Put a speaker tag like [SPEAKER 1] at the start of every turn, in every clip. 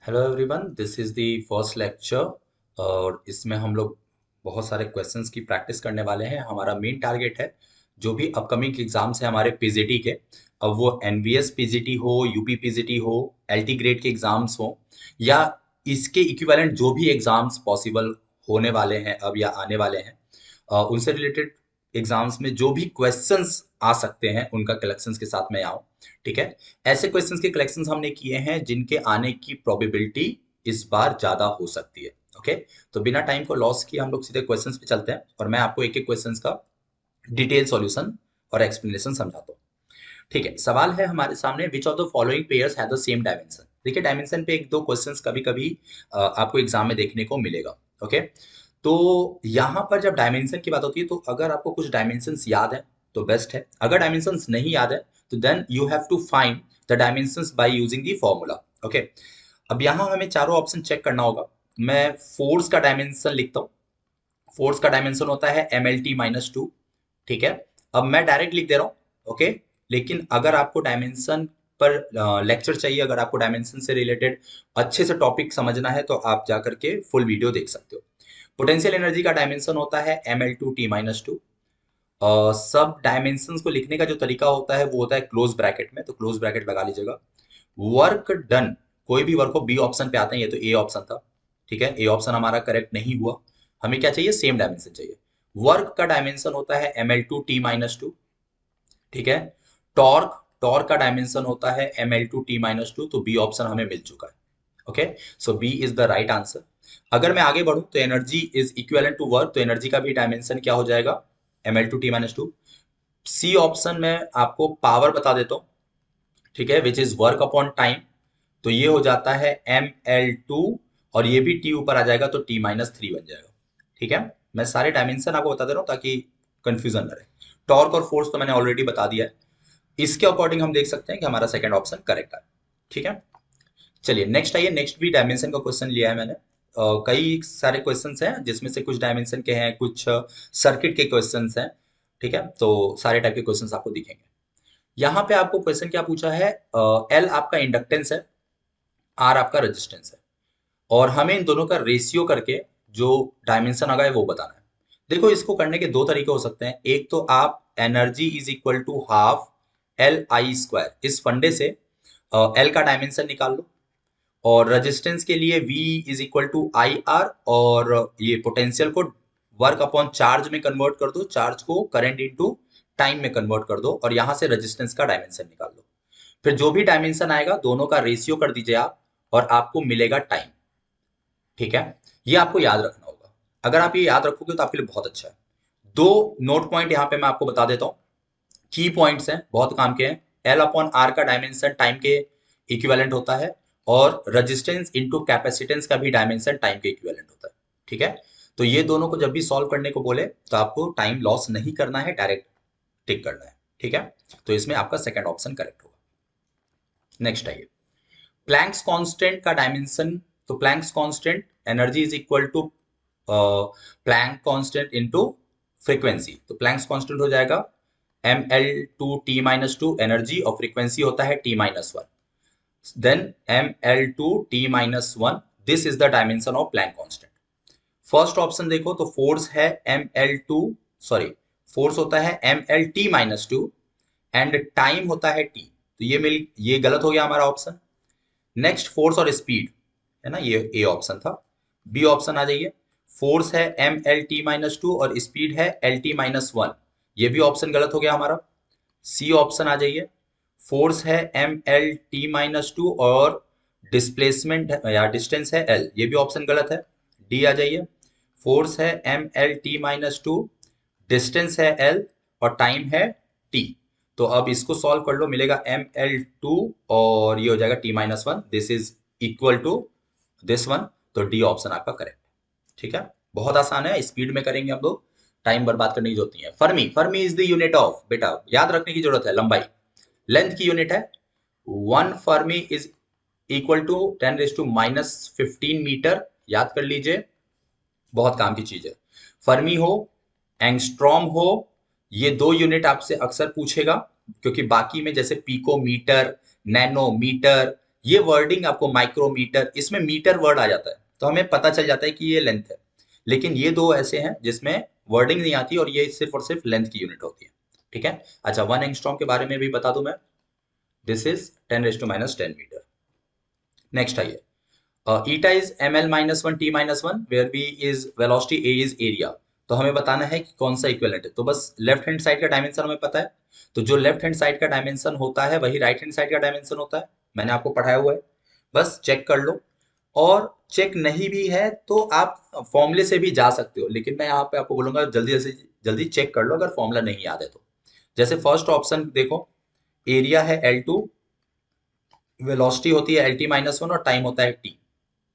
[SPEAKER 1] Hello everyone, this is the first lecture और इसमें हम लोग बहुत सारे क्वेश्चंस की प्रैक्टिस करने वाले हैं। हमारा मेन टारगेट है जो भी अपकमिंग एग्जाम्स हैं हमारे पीजीटी के, अब वो एनवीएस पीजीटी हो, यूपी पीजीटी हो, एलटी ग्रेड के एग्जाम्स हो या इसके इक्विवेलेंट जो भी एग्जाम्स पॉसिबल होने वाले हैं अब या आने वाले हैं, उनसे रिलेटेड एग्जाम्स में जो भी क्वेश्चंस आ सकते हैं उनका कलेक्शंस के साथ मैं आऊँ। ठीक है, ऐसे क्वेश्चंस के कलेक्शंस हमने किए हैं जिनके आने की प्रोबेबिलिटी इस बार ज्यादा हो सकती है। ओके, तो बिना टाइम को लॉस किए हम लोग सीधे क्वेश्चंस पे चलते हैं और मैं आपको एक एक क्वेश्चंस का डिटेल सॉल्यूशन और एक्सप्लेनेशन समझाता हूँ। ठीक है, सवाल है हमारे सामने, which of the following pairs have the same dimension. देखिए, डायमेंशन पे एक दो क्वेश्चंस कभी कभी आपको एग्जाम में देखने को मिलेगा। ओके, तो यहाँ पर जब डायमेंशन की बात होती है तो अगर आपको कुछ डायमेंशंस याद है तो बेस्ट है, अगर डायमेंशंस नहीं याद है तो then you have to find the dimensions by using the formula. Okay, अब यहाँ हमें चारों ऑप्शन चेक करना होगा। मैं फोर्स का डायमेंशन लिखता हूँ। फोर्स का डायमेंशन होता है mlt-2। ठीक है, अब मैं डायरेक्ट लिख दे रहा हूँ। ओके, लेकिन अगर आपको डायमेंशन पर लेक्चर चाहिए, अगर आपको डायमेंशन से रिलेटेड अच्छे से टॉपिक समझना है तो आप जा करके फुल वीडियो देख सकते हो। पोटेंशियल एनर्जी का डायमेंशन होता है ml2t-2। सब डायमेंशंस को लिखने का जो तरीका होता है वो होता है क्लोज ब्रैकेट में, तो क्लोज ब्रैकेट लगा लीजिएगा। वर्क डन, कोई भी वर्क हो, बी ऑप्शन पे आते हैं, ये तो ए ऑप्शन था। ठीक है, ए ऑप्शन हमारा करेक्ट नहीं हुआ। हमें क्या चाहिए, सेम डायमेंशन चाहिए। वर्क का डायमेंशन होता है ml2t-2। ठीक है, टॉर्क, टॉर्क का डायमेंशन होता है ml2t-2, तो बी ऑप्शन हमें मिल चुका है। Okay, so B is the right answer. अगर मैं आगे बढ़ूं तो energy is equivalent to work, तो एनर्जी का भी डायमेंशन क्या हो जाएगा, ml2t-2। सी ऑप्शन में आपको पावर बता देता हूँ। ठीक है, which is work upon time, तो ये हो जाता है ml2 और ये भी t ऊपर आ जाएगा तो t-3 बन जाएगा। ठीक है, मैं सारे डायमेंशन आपको बता दे रहा हूँ ताकि कंफ्यूजन ना रहे। टॉर्क और फोर्स तो मैंने ऑलरेडी बता दिया है। इसके अकॉर्डिंग हम देख सकते हैं कि हमारा सेकंड ऑप्शन करेक्ट है। ठीक है, चलिए नेक्स्ट आइए। नेक्स्ट भी डायमेंशन का क्वेश्चन लिया है मैंने। कई सारे क्वेश्चंस हैं जिसमें से कुछ डायमेंशन के हैं, कुछ सर्किट के क्वेश्चंस हैं। ठीक है, तो सारे टाइप के क्वेश्चंस आपको दिखेंगे। यहाँ पे आपको क्वेश्चन क्या पूछा है, एल आपका इंडक्टेंस है, आर आपका रेजिस्टेंस है और हमें इन दोनों का रेशियो करके जो डायमेंशन आ गया है वो बताना है। देखो, इसको करने के दो तरीके हो सकते हैं। एक तो आप energy is equal to half L I square, इस फंडे से एल का डायमेंशन निकाल लो, और रेजिस्टेंस के लिए V is equal to I R, और ये पोटेंशियल को वर्क अपॉन चार्ज में कन्वर्ट कर दो, चार्ज को करंट इनटू टाइम में कन्वर्ट कर दो और यहां से रेजिस्टेंस का डायमेंशन निकाल लो। फिर जो भी डायमेंशन आएगा दोनों का रेशियो कर दीजिए आप और आपको मिलेगा टाइम। ठीक है, ये आपको याद रखना होगा। अगर आप ये याद रखोगे तो आपके लिए बहुत अच्छा है। दो नोट पॉइंट यहाँ पे मैं आपको बता देता हूँ, की पॉइंट्स हैं, बहुत काम के हैं। एल अपॉन आर का डायमेंशन टाइम के इक्विवेलेंट होता है और रेजिस्टेंस इनटू कैपेसिटेंस का भी डायमेंशन टाइम के इक्विवेलेंट होता है। ठीक है, तो ये दोनों को जब भी सॉल्व करने को बोले तो आपको टाइम लॉस नहीं करना है, डायरेक्ट टिक करना है। ठीक है, तो इसमें आपका सेकंड ऑप्शन करेक्ट होगा। नेक्स्ट आइए, प्लैंक्स कांस्टेंट का डायमेंशन। तो Planck's constant, energy is equal to Planck constant into frequency, तो प्लैंक्स कांस्टेंट हो जाएगा ml2t-2, एनर्जी और फ्रीक्वेंसी होता है t-1, then ml2t-1, this is the dimension of Planck constant. First option देखो तो फोर्स है ml2, सॉरी, फोर्स होता है mlt-2 एंड टाइम होता है t, तो ये गलत हो गया हमारा ऑप्शन। नेक्स्ट फोर्स और स्पीड है ना, ये ए ऑप्शन था। बी ऑप्शन आ जाइए, फोर्स है mlt-2 और स्पीड है lt-1, ये भी ऑप्शन गलत हो गया हमारा। सी ऑप्शन आ जाइए, फोर्स है mlt-2 और डिस्प्लेसमेंट या डिस्टेंस है l, ये भी ऑप्शन गलत है। डी आ जाइए, फोर्स है mlt-2, डिस्टेंस है l और टाइम है t। तो अब इसको सॉल्व कर लो, मिलेगा ml2 और ये हो जाएगा t-1, this is equal to this one, तो डी ऑप्शन आपका करेक्ट है। ठीक है, बहुत आसान है, स्पीड में करेंगे हम लोग, टाइम बर्बाद करने की जरूरत नहीं है। Fermi, Fermi is the unit of, बेटा याद रखने की जरूरत है, लंबाई, लेंथ की यूनिट है। One fermi is equal to 10⁻⁻15 metre, याद कर लीजिए, बहुत काम की चीज है। फर्मी हो, एंगस्ट्रॉम हो, ये दो यूनिट आपसे अक्सर पूछेगा, क्योंकि बाकी में जैसे पिकोमीटर, नैनोमीटर, ये वर्डिंग आपको माइक्रोमीटर, इसमें मीटर वर्ड आ जाता है तो हमें पता चल जाता है कि ये लेंथ है। लेकिन ये दो ऐसे हैं जिसमें वर्डिंग नहीं आती और ये सिर्फ और सिर्फ लेंथ की यूनिट होती है। ठीक है। अच्छा, 1 एंगस्ट्रॉम के बारे में भी बता दूं मैं। This is 10⁻⁻10 metre. नेक्स्ट आइए, eta is ml-1 t-1 where v is velocity, a is area। तो हमें बताना है कि कौन सा इक्विवेलेंट है। तो बस लेफ्ट हैंड साइड का डायमेंशन हमें पता है, तो जो लेफ्ट हैंड साइड का डायमेंशन होता है वही राइट हैंड साइड का डायमेंशन होता है। मैंने आपको पढ़ाया हुआ है, बस चेक कर लो। और चेक नहीं भी है तो आप फॉर्मूले से भी जा सकते हो, लेकिन मैं यहाँ पे आपको बोलूंगा जल्दी से जल्दी चेक कर लो अगर फॉर्मूला नहीं याद है तो। जैसे फर्स्ट ऑप्शन देखो, एरिया है L2, वेलोसिटी होती है LT-1 और टाइम होता है t।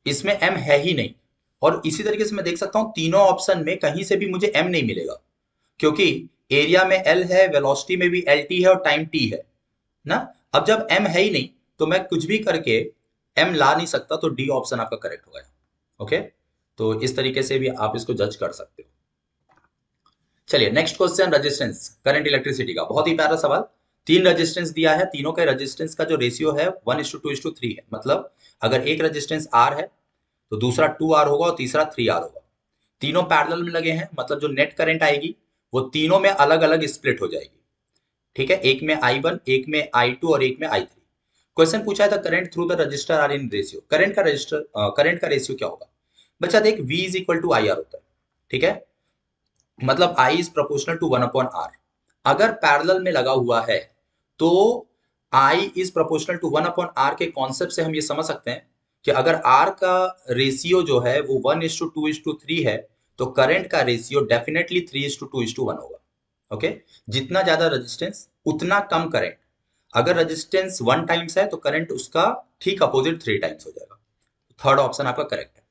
[SPEAKER 1] इसमें m है ही नहीं। और इसी तरीके से मैं देख सकता हूं तीनों ऑप्शन में कहीं से भी मुझे m नहीं मिलेगा, क्योंकि एरिया में l है, वेलोसिटी में भी LT है और टाइम t है ना। अब जब m है ही नहीं तो मैं कुछ भी करके m ला नहीं सकता, तो डी ऑप्शन आपका करेक्ट होगा। ओके, तो इस तरीके से भी आप इसको जज कर सकते हो। चलिए next question, resistance current electricity का, बहुत ही प्यारा सवाल। तीन रेजिस्टेंस दिया है, तीनों के रेजिस्टेंस का जो रेशियो है 1:2:3 है। मतलब अगर एक रेजिस्टेंस R है तो दूसरा 2R होगा और तीसरा 3R होगा। तीनों पैरेलल में लगे हैं, मतलब जो नेट करंट आएगी वो तीनों में अलग अलग स्प्लिट हो जाएगी। ठीक है, एक में I1, एक में I2 और एक में I3। क्वेश्चन पूछा है the current through the resistor R in ratio. Current का रेशियो क्या होगा? बच्चा देख, V is equal to IR होता है। ठीक है, मतलब I is proportional to 1/R। अगर पैरेलल में लगा हुआ है तो I is proportional to 1/R के कॉन्सेप्ट से हम ये समझ सकते हैं कि अगर R का रेशियो जो है वो 1:2:3 है तो करंट का रेशियो डेफिनेटली 3:2:1 होगा। ओके, जितना ज्यादा रेजिस्टेंस उतना कम करंट। अगर रेजिस्टेंस 1 टाइम्स है तो करंट उसका ठीक अपोजिट 3 टाइम्स हो जाएगा। थर्ड ऑप्शन आपका करेक्ट है।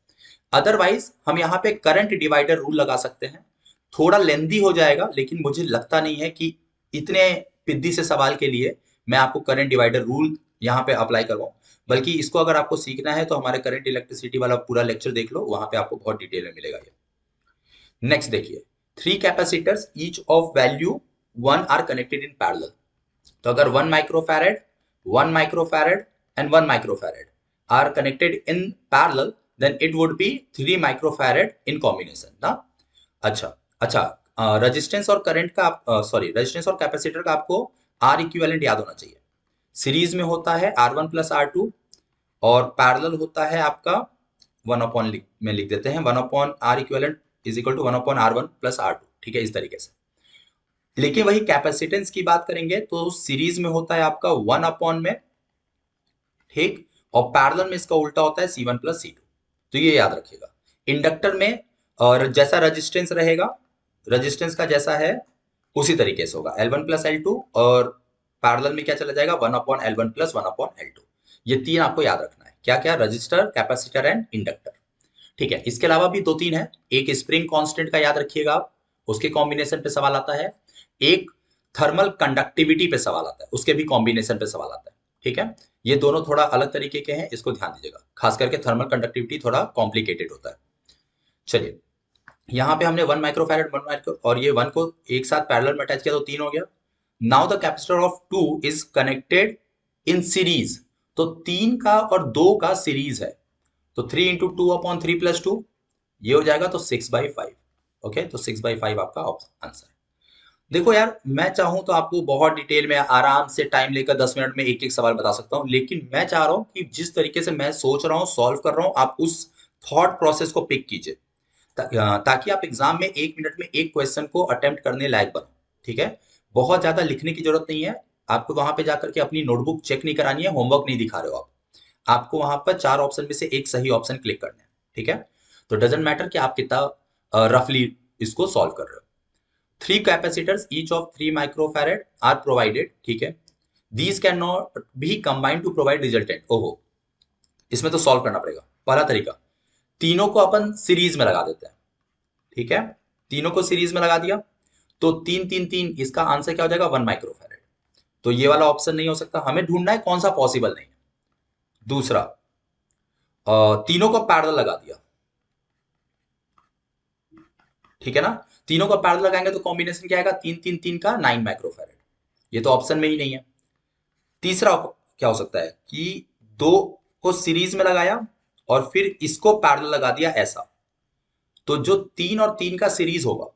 [SPEAKER 1] अदरवाइज हम यहाँ पे करंट डिवाइडर रूल लगा सकते हैं। थोड़ा लेंदी हो जाएगा, लेकिन मुझे लगता नहीं है कि इतने पिद्दी से सवाल के लिए मैं आपको करंट डिवाइडर रूल यहाँ पे अप्लाई करवाऊं। बल्कि इसको अगर आपको सीखना है तो हमारे करंट इलेक्ट्रिसिटी वाला पूरा लेक्चर देख लो, वहां पे आपको बहुत डिटेल में मिलेगा ये। नेक्स्ट देखिए, three capacitors each of value 1 are connected in parallel. तो अगर 1 microfarad, 1 microfarad and 1 microfarad are connected in parallel, then it would be 3 microfarad in combination ना। अच्छा अच्छा, रेजिस्टेंस और करंट का सॉरी, रेजिस्टेंस और कैपेसिटर का आपको आर इक्विवेलेंट याद होना चाहिए। सीरीज में होता है R1 + R2 और पैरेलल होता है आपका 1 में लिख देते हैं 1/R equivalent is equal to 1/R1 + R2। ठीक है, इस तरीके से। लेकिन वही कैपेसिटेंस की बात करेंगे तो सीरीज में होता है आपका 1 में, ठीक, और पैरेलल में इसका उल्टा होता है C1 + C2। तो ये याद रखिएगा। इंडक्टर में और जैसा रेजिस्टेंस रहेगा, रेजिस्टेंस का जैसा है उसी तरीके से होगा L1 + L2, और पैरेलल में क्या चला जाएगा 1/L1 + 1/L2। ये तीन आपको याद रखना है, क्या क्या? Register, capacitor and inductor. ठीक है, इसके अलावा भी दो तीन है। एक स्प्रिंग कांस्टेंट का याद रखिएगा आप, उसके कॉम्बिनेशन पे सवाल आता है। एक थर्मल कंडक्टिविटी पे सवाल आता है, उसके भी कॉम्बिनेशन पे सवाल आता है। ठीक है, ये दोनों थोड़ा अलग तरीके के हैं, इसको ध्यान दीजिएगा। खास करके थर्मल कंडक्टिविटी थोड़ा कॉम्प्लिकेटेड होता है। चलिए, यहाँ पे हमने 1 माइक्रोफैरेड 1 माइक्रो और ये 1 को एक साथ पैरेलल में अटैच किया तो 3 हो गया। Now the capacitor of 2 is connected in series. तो 3 का और 2 का सीरीज है, तो 3 × 2/3 + 2 ये हो जाएगा, तो 6/5। ओके, तो 6/5 आपका आंसर है। देखो यार, मैं चाहूं तो आपको बहुत डिटेल में आराम से टाइम लेकर 10 मिनट में एक एक सवाल बता सकता हूं, लेकिन मैं चाह रहा हूं कि जिस तरीके से मैं सोच रहा हूं, सॉल्व कर रहा हूं, आप उस थॉट प्रोसेस को पिक कीजिए, ताकि आप एग्जाम में 1 मिनट में एक क्वेश्चन को अटेम्प्ट करने लायक बनो। ठीक है, बहुत ज्यादा लिखने की जरूरत नहीं है। आपको वहां पे जाकर के अपनी नोटबुक चेक नहीं करानी है, होमवर्क नहीं दिखा रहे हो आप। आपको वहां पर 4 ऑप्शन में से एक सही ऑप्शन क्लिक करना है। ठीक है, तो डजेंट मैटर कि आप कितना रफली इसको सॉल्व कर रहे हो। Three capacitors each of 3 microfarad are provided. ठीक है, these can not be combined to provide resultant. ओहो, इसमें तो सॉल्व करना पड़ेगा। पहला तरीका, तीनों को अपन सीरीज में लगा देते हैं। ठीक है, तीनों को सीरीज में लगा दिया तो 3 3 3, इसका आंसर क्या हो जाएगा 1 माइक्रोफैरेड। तो ये वाला ऑप्शन नहीं हो सकता, हमें ढूंढना है कौन सा पॉसिबल नहीं है। दूसरा, तीनों को पैरेलल लगा दिया। ठीक है ना, तीनों को पैरेलल लगाएंगे तो कॉम्बिनेशन क्या आएगा 3 3 3 का 9 माइक्रोफैरेड। ये तो ऑप्शन में ही नहीं है। तीसरा क्या हो सकता है कि दो को सीरीज में लगाया और फिर इसको पैरेलल लगा दिया ऐसा, तो जो 3 और 3 का सीरीज होगा,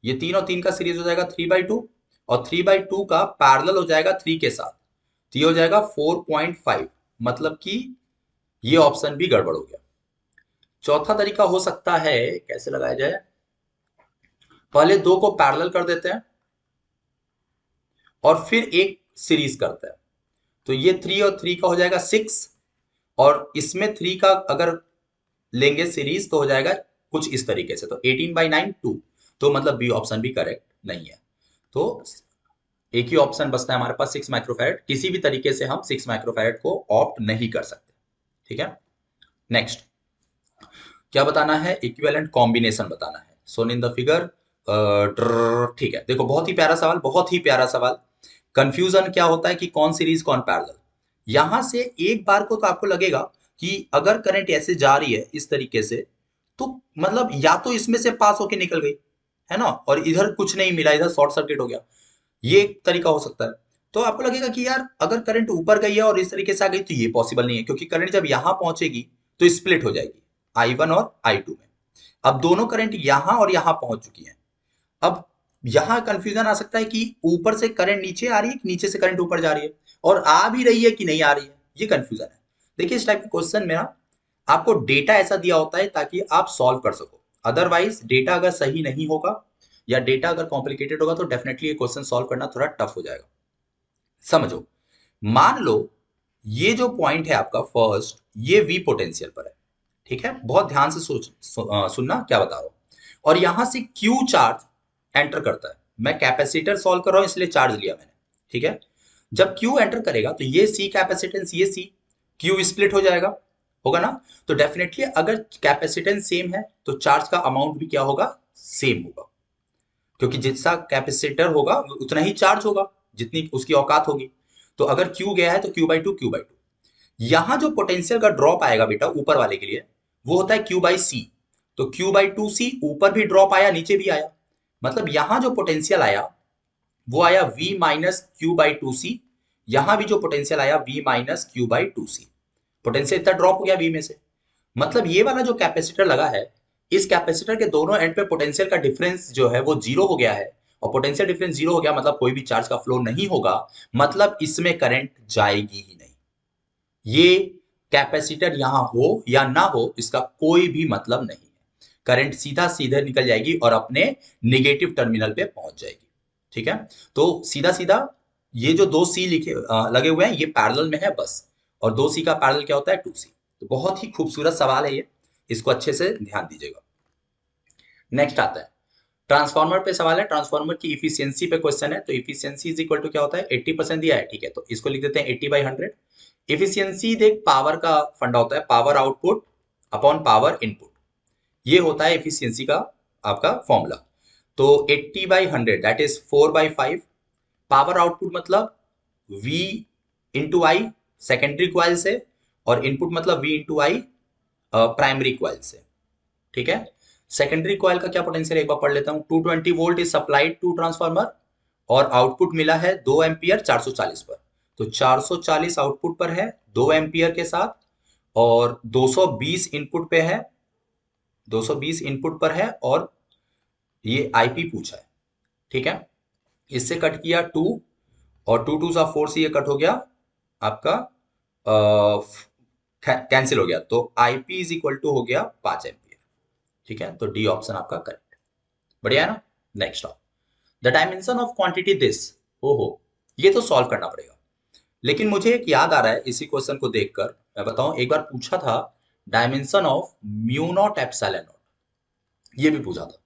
[SPEAKER 1] ये 3 और 3 का सीरीज हो जाएगा 3/2, और 3/2 का पैरेलल हो जाएगा 3 के साथ, तो ये हो जाएगा 4.5। मतलब कि ये ऑप्शन भी गड़बड़ हो गया। चौथा तरीका हो सकता है, कैसे लगाया जाए, पहले दो को पैरेलल कर देते हैं और फिर एक सीरीज करते हैं, तो ये 3 और 3 का हो जाएगा 6, और इसमें 3 का अगर लेंगे सीरीज तो हो जाएगा कुछ इस तरीके से, तो 18/9 2। तो मतलब बी ऑप्शन भी करेक्ट नहीं है। तो एक ही ऑप्शन बचता है हमारे पास 6 माइक्रोफैरड। किसी भी तरीके से हम 6 माइक्रोफैरड को ऑप्ट नहीं कर सकते। ठीक है, नेक्स्ट क्या बताना है, इक्विवेलेंट कॉम्बिनेशन बताना है, सोन इन द फिगर। ठीक है, देखो बहुत ही प्यारा सवाल, बहुत ही प्यारा सवाल। कंफ्यूजन क्या होता है कि कौन सीरीज कौन पैरेलल। यहां से एक बार को तो आपको लगेगा कि अगर करंट ऐसे जा रही है इस तरीके से, तो मतलब या तो इसमें से पास होके निकल गई है ना, और इधर कुछ नहीं मिला, इधर शॉर्ट सर्किट हो गया, ये एक तरीका हो सकता है। तो आपको लगेगा कि यार अगर करंट ऊपर गई है और इस तरीके से आ गई तो ये पॉसिबल नहीं है, क्योंकि करंट जब यहां पहुंचेगी तो स्प्लिट हो जाएगी I1 और I2 में। अब दोनों करंट यहां और यहां पहुंच चुकी हैं। अब यहां कंफ्यूजन आ सकता है कि ऊपर से करंट नीचे आ रही है कि नीचे से करंट ऊपर जा रही है, और आ भी रही है कि नहीं आ रही है, ये कंफ्यूजन है। देखिए इस टाइप के क्वेश्चन में ना आपको डेटा ऐसा दिया होता है ताकि आप सॉल्व कर सको। अदरवाइज डेटा अगर सही नहीं होगा या डेटा अगर कॉम्प्लिकेटेड होगा तो डेफिनेटली ये क्वेश्चन सॉल्व करना थोड़ा टफ हो जाएगा। समझो, मान लो ये जो पॉइंट है आपका फर्स्ट, ये वी पोटेंशियल पर है। ठीक है, बहुत ध्यान से सुनना क्या बता रहा हूं। और यहां से क्यू चार्ज एंटर करता है। मैं कैपेसिटर सॉल्व कर रहा हूं इसलिए चार्ज लिया मैंने। ठीक है, जब क्यू एंटर करेगा तो ये सी कैपेसिटेंस, ये सी, क्यू स्प्लिट हो जाएगा, होगा ना। तो डेफिनेटली अगर कैपेसिटेंस सेम है तो चार्ज का अमाउंट भी क्या होगा, सेम होगा, क्योंकि जितना कैपेसिटर होगा उतना ही चार्ज होगा, जितनी उसकी औकात होगी। तो अगर क्यू गया है तो Q/2 Q/2। यहां जो पोटेंशियल का ड्रॉप आएगा बेटा ऊपर वाले के लिए, वो होता है Q/C। तो Q/2C, ऊपर भी ड्रॉप आया नीचे भी आया, मतलब यहां जो पोटेंशियल आया वो आया V-Q/2C। यहां भी जो पोटेंशियल आया V-Q/2C। पोटेंशियल इतना ड्रॉप हो गया V में से, मतलब ये वाला जो कैपेसिटर लगा है, इस कैपेसिटर के दोनों एंड पे पोटेंशियल का डिफरेंस जो है वो जीरो हो गया है। और पोटेंशियल डिफरेंस जीरो हो गया मतलब कोई भी चार्ज का फ्लो नहीं होगा, मतलब इसमें करंट जाएगी ही नहीं। ये कैपेसिटर यहां हो या ना हो इसका कोई भी मतलब नहीं है, करंट सीधा सीधे निकल जाएगी और अपने निगेटिव टर्मिनल पे पहुंच जाएगी। ठीक है, तो सीधा सीधा ये जो दो सी लिखे लगे हुए हैं ये पैरेलल में है बस, और दो सी का पैरेलल क्या होता है, 2C। तो बहुत ही खूबसूरत सवाल है ये, इसको अच्छे से ध्यान दीजिएगा। नेक्स्ट आता है ट्रांसफार्मर पे सवाल है, ट्रांसफार्मर की इफिशियंसी पे क्वेश्चन है। तो इफिशियंसी इज इक्वल टू क्या होता है, 80% दिया है। ठीक है, तो इसको लिख देते हैं 80/100। इफिशियंसी देख पावर का फंडा होता है, power output upon power input, ये होता है इफिशियंसी का आपका फॉर्मूला। तो 80/100 दैट इज 4/5। पावर आउटपुट मतलब V इंटू आई सेकेंडरी क्वाइल से, और इनपुट मतलब V इंटू आई प्राइमरी क्वाइल से। ठीक है, सेकेंडरी कॉइल का क्या पोटेंशियल एक बार पढ़ लेता हूं। 220 volt is supplied to transformer, और आउटपुट मिला है 2 एम्पियर 440 पर। तो 440 आउटपुट पर है 2 एम्पियर के साथ, और 220 इनपुट पे है, 220 इनपुट पर है, और ये आईपी पूछा है। ठीक है, इससे कट किया 2, और 2 2 सा 4 से ये कट हो गया आपका, कैंसिल हो गया, तो आईपी इज इक्वल टू हो गया 5 एम्पियर। ठीक है, तो डी ऑप्शन आपका करेक्ट, बढ़िया है ना। Next of the dimension of quantity this, ओहो ये तो सॉल्व करना पड़ेगा। लेकिन मुझे एक याद आ रहा है इसी क्वेश्चन को देखकर, मैं बताऊं, एक बार पूछा था dimension of mu naught epsilon not, ये भी पूछा था।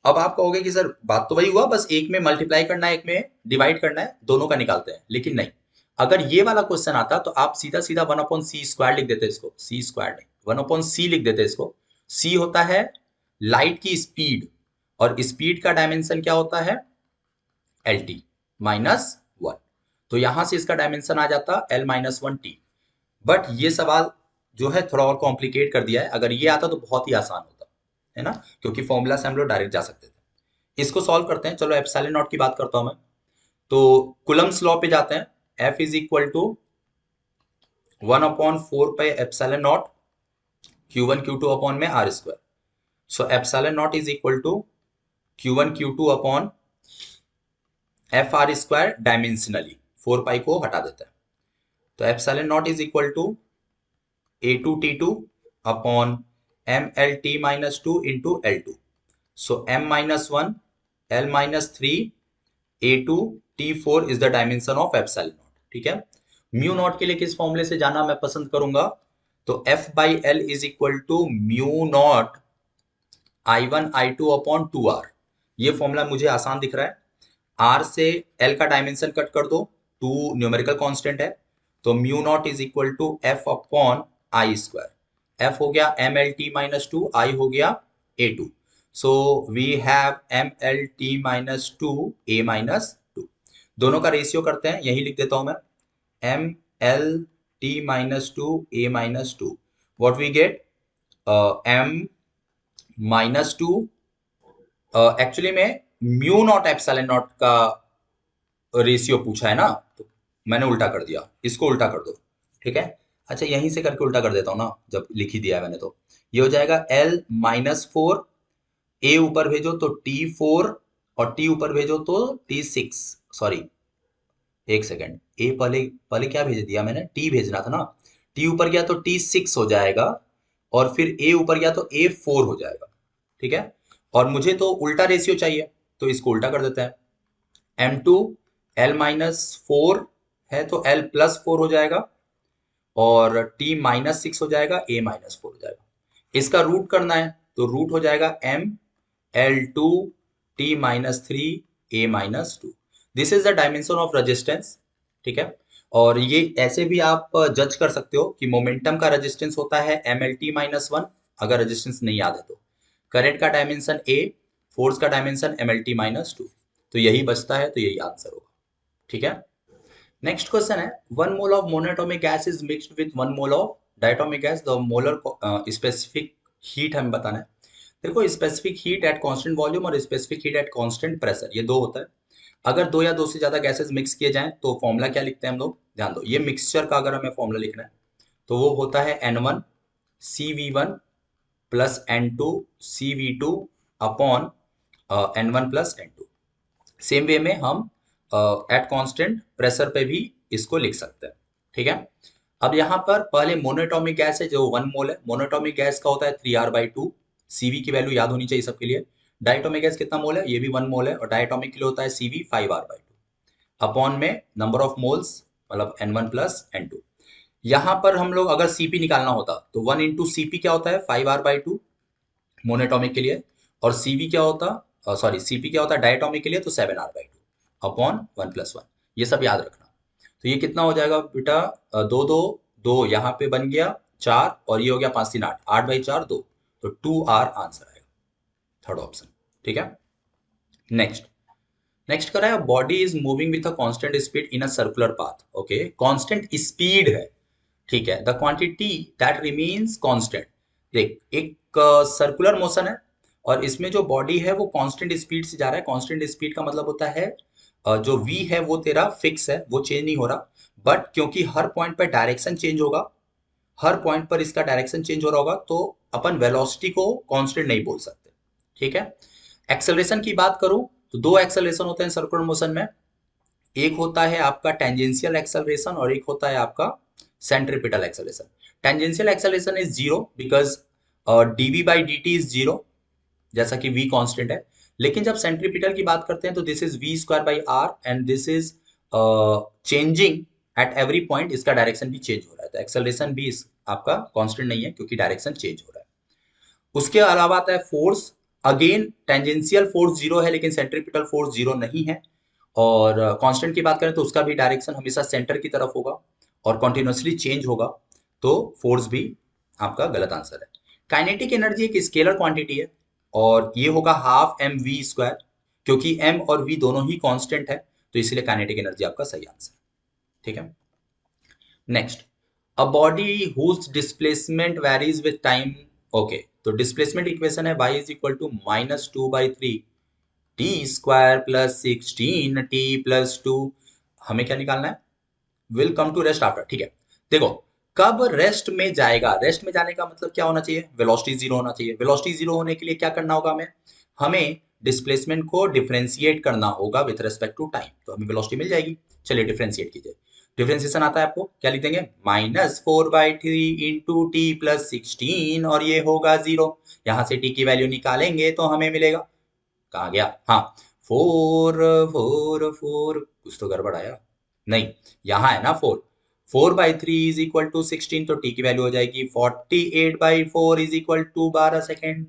[SPEAKER 1] अब आप कहोगे कि सर बात तो वही हुआ, बस एक में मल्टीप्लाई करना है एक में डिवाइड करना है, दोनों का निकालते हैं। लेकिन नहीं, अगर ये वाला क्वेश्चन आता तो आप सीधा सीधा 1/c² लिख देते, इसको c² नहीं 1/c लिख देते इसको। c होता है लाइट की स्पीड, और स्पीड का डायमेंशन क्या होता है, LT -1। तो यहां से इसका डायमेंशन आ जाता L-1T। बट ये सवाल जो है थोड़ा और कॉम्प्लिकेट कर दिया है, अगर ये आता तो बहुत ही आसान होता है ना, क्योंकि फॉर्मूला से हम लोग डायरेक्ट जा सकते थे। इसको सॉल्व करते हैं, चलो एप्सिलॉन नॉट की बात करता हूं मैं। तो कुलम्स लॉ पे जाते हैं, F is equal to 1/4 pi epsilon naught Q1 Q2 upon में R square. So epsilon naught is equal to Q1 Q2 upon F R square dimensionally. 4 pi को हटा देता है, तो epsilon naught is equal to A2T2 upon MLT-2 into L2. सो M-1 L-3 A2 T4 is the dimension of epsilon naught. ठीक है. Mu naught के लिए किस फॉर्मूले से जाना मैं पसंद करूंगा, तो F/L is equal to mu naught I1 I2 upon 2R. ये फॉर्मूला मुझे आसान दिख रहा है. R से L का डायमेंशन कट कर दो, 2 न्यूमेरिकल कांस्टेंट है, तो mu naught is equal to F upon I square. F हो गया MLT-2, I हो गया A2. So we have MLT-2 A-2. दोनों का रेशियो करते हैं, यही लिख देता हूं मैं, MLT-2 A-2. What we get, M-2. Actually में म्यू नॉट एप्सिलॉन नॉट का रेशियो पूछा है ना, तो मैंने उल्टा कर दिया, इसको उल्टा कर दो. ठीक है. अच्छा, यहीं से करके उल्टा कर देता हूँ ना, जब लिख ही दिया है मैंने, तो ये हो जाएगा L-4. ए ऊपर भेजो तो T4 और T ऊपर भेजो तो T6. सॉरी, एक सेकेंड, ए पहले पहले क्या भेज दिया मैंने, T भेजना था ना. T ऊपर गया तो T6 हो जाएगा, और फिर ए ऊपर गया तो A4 हो जाएगा. ठीक है. और मुझे तो उल्टा रेशियो चाहिए, तो इसको उल्टा कर देते हैं. M2 L-4 है तो L+4 हो जाएगा, और T-6 हो जाएगा, A-4 हो जाएगा. इसका रूट करना है तो रूट हो जाएगा ML2 T-3 A-2. This is the dimension of resistance. ठीक है. और ये ऐसे भी आप जज कर सकते हो कि मोमेंटम का रेजिस्टेंस होता है MLT-1, अगर रेजिस्टेंस नहीं याद है तो. करंट का डायमेंशन A, फोर्स का डायमेंशन MLT-2. तो यही बचता है, तो यही आंसर होगा. ठीक है. नेक्स्ट क्वेश्चन है, 1 mole of monoatomic gas is mixed with 1 mole of diatomic gas, the molar specific heat हमें बताना है. देखो, specific heat at constant volume और specific heat at constant pressure, ये दो होता है. अगर दो या दो से ज्यादा गैसेस मिक्स किए जाएं तो फॉर्मूला क्या लिखते हैं हम लोग, ध्यान दो. ये मिक्सचर का अगर हमें फॉर्मूला लिखना है तो वो होता है N1 CV1 plus N2 CV2 upon N1 plus N2. Same way में हम एट कांस्टेंट प्रेशर पे भी इसको लिख सकते हैं. ठीक है. अब यहाँ पर पहले मोनोएटॉमिक गैस है जो 1 मोल है. मोनोएटॉमिक गैस का होता है 3R/2. सीवी की वैल्यू याद होनी चाहिए सबके लिए. डायटोमिक गैस कितना मोल है, ये भी 1 मोल है, और डायटोमिक के लिए होता है CV 5R/2 अपॉन में नंबर ऑफ मोल्स, मतलब N1 प्लस N2. यहाँ पर हम लोग अगर सीपी निकालना होता तो 1 इंटू सीपी क्या होता है 5R/2 मोनोएटॉमिक के लिए, और सीवी क्या होता, सॉरी सीपी क्या होता है डायटोमिक के लिए, तो 7R/2 अपॉन 1+1. ये सब याद रखना. तो ये कितना हो जाएगा बेटा, 2 2 2 यहाँ पे बन गया 4, और ये हो गया 5 3 8, 8/4 2, तो 2R आंसर आएगा, थर्ड ऑप्शन. ठीक है. नेक्स्ट नेक्स्ट करा है, body is moving with a constant speed in a circular path. Okay, constant speed है. ठीक है. The quantity that remains constant. देख, एक सर्कुलर मोशन है, और इसमें जो बॉडी है वो कांस्टेंट स्पीड से जा रहा है. कांस्टेंट स्पीड का मतलब होता है जो v है वो तेरा फिक्स है, वो चेंज नहीं हो रहा. बट क्योंकि हर पॉइंट पर डायरेक्शन चेंज होगा, हर पॉइंट पर इसका डायरेक्शन चेंज हो रहा होगा, तो अपन वेलोसिटी को कांस्टेंट नहीं बोल सकते. ठीक है. एक्सेलरेशन की बात करूं तो दो एक्सेलरेशन होते हैं सर्कुलर मोशन में. एक होता है आपका टेंजेंशियल एक्सेलरेशन, और एक होता है आपका centripetal acceleration. Tangential acceleration is zero because dv/dt is zero, जैसा कि v कांस्टेंट है. लेकिन जब सेंट्रीपिटल की बात करते हैं तो this is v²/r, and this is changing at every point. इसका डायरेक्शन भी चेंज हो रहा है, तो एक्सेलरेशन भी आपका कांस्टेंट नहीं है क्योंकि डायरेक्शन चेंज हो रहा है. उसके अलावा आता है force. Again tangential force zero है, लेकिन सेंट्रीपिटल फोर्स जीरो नहीं है. और कांस्टेंट की बात करें तो उसका भी डायरेक्शन हमेशा सेंटर की तरफ होगा, और कॉन्टिन्यूसली चेंज होगा, तो फोर्स भी आपका गलत आंसर है. काइनेटिक एनर्जी एक स्केलर क्वांटिटी है, और ये होगा हाफ mv², क्योंकि m और v दोनों ही कांस्टेंट है, तो इसलिए काइनेटिक एनर्जी आपका सही आंसर. ठीक है. Next, a body whose displacement varies with time. Okay, तो डिस्प्लेसमेंट इक्वेशन है y is equal to -2/3 t² plus 16t plus 2. हमें क्या निकालना है, will come to rest after. ठीक है. देखो, कब रेस्ट में जाएगा? रेस्ट में जाने का मतलब क्या होना चाहिए? वेलोसिटी जीरो होना चाहिए। वेलोसिटी जीरो होने के लिए क्या करना होगा हमें? हमें डिस्प्लेसमेंट को डिफरेंशिएट करना होगा विथ रेस्पेक्ट टू टाइम, तो हमें वेलोसिटी मिल जाएगी। चलिए डिफरेंशिएट कीजिए। डिफरेंशिएशन आता है आपको, क्या लिख देंगे? -4/3 इंटू टी प्लस 16 और ये होगा जीरो। यहां से टी की वैल्यू निकालेंगे तो हमें मिलेगा, कहाँ गया, हाँ, 4 4 4, कुछ तो गड़बड़ आया, नहीं, यहाँ है ना 4 4/3 = 16, तो टी की वैल्यू हो जाएगी 48/4 = 12 सेकेंड।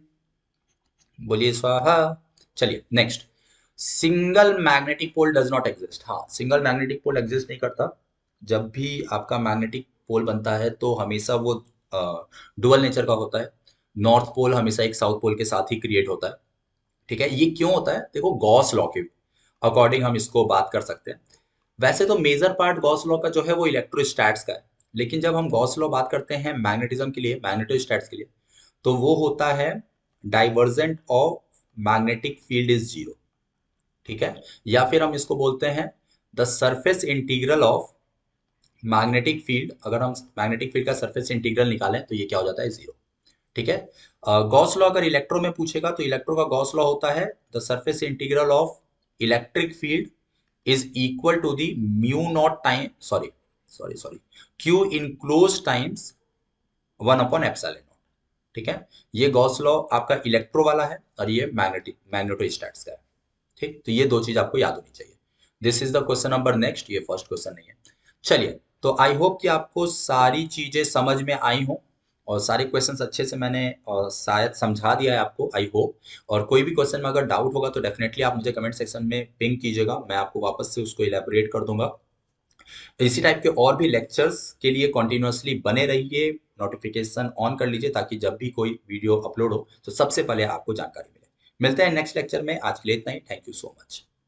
[SPEAKER 1] बोलिए स्वाहा। चलिए next, single magnetic pole does not exist. हाँ, सिंगल मैग्नेटिक पोल एग्जिस्ट नहीं करता। जब भी आपका मैग्नेटिक पोल बनता है तो हमेशा वो डुअल नेचर का होता है। नॉर्थ पोल हमेशा एक साउथ पोल के साथ ही क्रिएट होता है। ठीक है, ये क्यों होता है? देखो, गॉस लॉ के अकॉर्डिंग हम इसको बात कर सकते हैं। वैसे तो मेजर पार्ट गॉस लॉ का जो है वो इलेक्ट्रोस्टैट्स का है, लेकिन जब हम गॉस लॉ बात करते हैं मैग्नेटिज्म के लिए, मैग्नेटोस्टैट्स के लिए, तो वो होता है divergent of magnetic field is zero. ठीक है, या फिर हम इसको बोलते हैं the surface integral of magnetic field. अगर हम मैग्नेटिक फील्ड का सरफेस इंटीग्रल निकालें तो ये क्या हो जाता है? जीरो। ठीक है, गॉस लॉ अगर इलेक्ट्रो में पूछेगा तो इलेक्ट्रो का गॉस लॉ होता है the surface integral of electric field is equal to the mu naught time, sorry sorry sorry, Q enclose times 1/एप्सिलॉन नॉट। ठीक है, ये गॉस लॉ आपका इलेक्ट्रो वाला है और ये मैग्नेटोस्टैट्स का है। ठीक, तो ये दो चीज आपको याद होनी चाहिए। This is the question number next, ये फर्स्ट क्वेश्चन नहीं है। चलिए, तो आई होप कि आपको सारी चीजें समझ में आई हों और सारे क्वेश्चंस अच्छे से मैंने शायद समझा दिया है आपको, आई होप। और कोई भी क्वेश्चन में अगर डाउट होगा तो डेफिनेटली आप मुझे कमेंट सेक्शन में पिंग कीजिएगा, मैं आपको वापस से उसको इलेबोरेट कर दूंगा। इसी टाइप के और भी लेक्चर्स के लिए कॉन्टिन्यूअसली बने रहिए, नोटिफिकेशन ऑन कर लीजिए ताकि जब भी कोई वीडियो अपलोड हो तो सबसे पहले आपको जानकारी मिले। मिलते हैं नेक्स्ट लेक्चर में, आज के लिए इतना ही। Thank you so much.